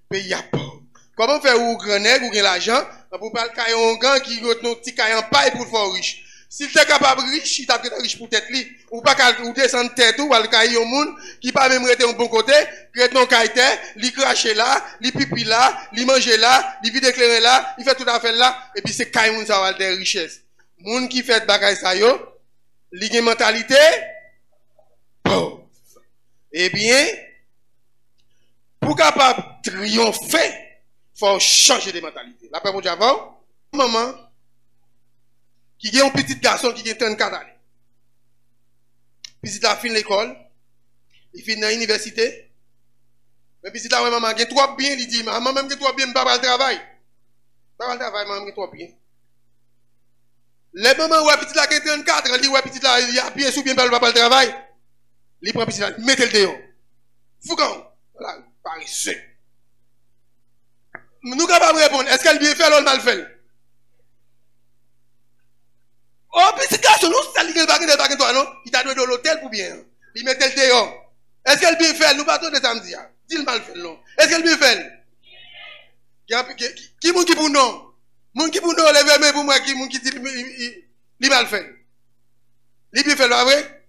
pays à pauvre. Comment faire ou grand nègre ou l'argent pour pas le un grand qui a un petit caillon paille pour le faire riche. S'il est capable riche, il t'a pris riche pour tête li. Ou pas ou descendre tête ou le cailler au monde qui pas même rester un bon côté, rete non caille li cracher là, li pipi là, li manger là, li vide éclairer là, il fait tout affaire là et puis c'est caille moun ça va des richesses. Moun qui fait bagay ça yo, li gen mentalité pauvre. Eh bien, pour capable triompher, faut changer de mentalité. La paix mon Dieu avant, maman qui a un petit garçon qui a 34 années. Puis il a fini l'école, il finit dans l'université. Mais puis il a maman qui est trop bien, il dit maman même qui est trop bien, pas le travail. Pas le travail, maman qui est trop bien. Les mamans ouais petit là qui a 34 ans, il dit ouais petit là il a bien sous bien pas le travail. Il prend petit là, mettez le dehors. Foucan, voilà, paresseux. Nous capables de répondre, est-ce qu'elle bien fait ou mal fait? Oh, petit garçon, nous, ça lui dit toi, non? Il t'a donné de l'hôtel pour bien. Il met le dehors. Est-ce qu'elle bien fait? Nous partons de samedi. Dis-le mal fait, non? Est-ce qu'elle bien fait? Qui moun qui pour non? Moun qui pour non, levez main pour moi, qui moun qui dit, il mal fait. Il bien fait, là, vrai?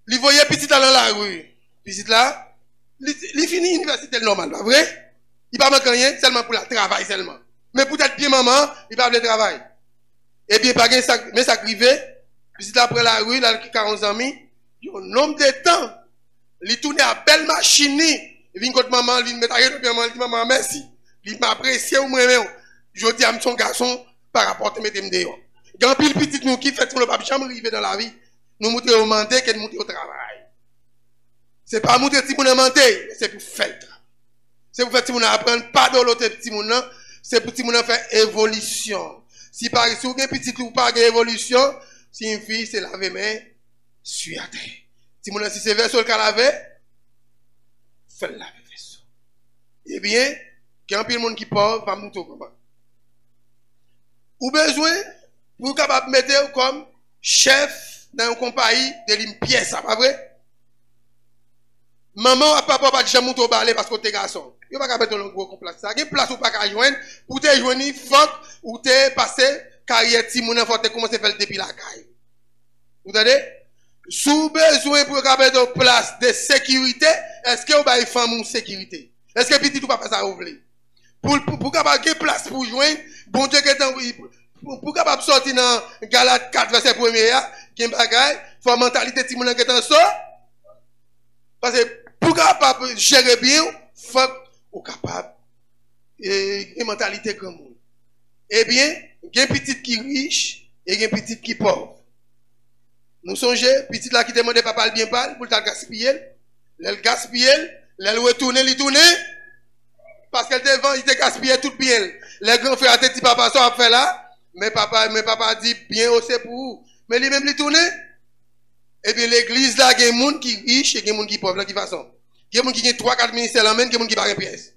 Il voyait petit dans la rue. Petit là, il finit l'université normale, pas vrai? Il ne va pas rien, seulement pour le travail seulement. Mais pour être bien maman, il va pas le travail. Et bien, mais ça arrivait, puis après la rue, là, 40 ans, il y a un nombre de temps, il tourne à belle machine, il vient contre maman, il vient mettre à maman, il dit maman, merci. Il m'a apprécié ou moi-même. Je dis à son garçon, par rapport à mettre dehors. Il y a un pile petit nous qui fait qu'on ne peut jamais arriver dans la vie, nous montrer au menté qu'elle monte au travail. C'est pas montrer si on a menté, c'est pour faire. C'est pour faire si on apprendre pas dans l'autre petit monde, c'est pour si on faire évolution. Si par exemple, un petit ou pas d'évolution, si une fille c'est laver main sur la terre. Si mon si c'est verso le laver, fait laver verso. Eh bien, il y a un peu de monde qui pauvre, pas monter comment. Ou besoin pour capable mettre comme chef dans une compagnie de l'impièce, ça pas vrai? Maman ou papa pas déjà monter au balai parce que t'es garçon. Il va pas mettre un gros complexe. Ça, il y a une place où pas qu'à joindre pour te joindre fuck ou te passer carrière Timoun faut te commencer à faire depuis la caille. Vous entendez? Sous besoin pour mettre une place de sécurité, est-ce que vous avez une femme ou sécurité? Est-ce que petit ou pas ça vous voulez? Pour capable une place pour joindre, bon Dieu pour capable sortir dans Galate 4 verset 1er, qui bagaille, faut mentalité Timoun qui est en sort. Parce que pour capable gérer bien, faut ou capable et une mentalité comme vous. Eh bien, il y a un petit qui riche et il y a un petit qui pauvre. Nous songeons, petit là qui demande papa le bien parle pour le gaspiller, le gaspiller, le retourner, le tourner, parce qu'elle devant, il te gaspillé tout bien. Les grands frères te dit papa ça fait là, mais papa dit bien aussi pour vous. Mais lui même le tourner. Eh bien, l'église là, il y a des gens qui riches et il y a des gens qui pauvres, de toute façon. Il y a des gens qui ont 3-4 ministères en main, il y a des gens qui n'ont pas de pièces.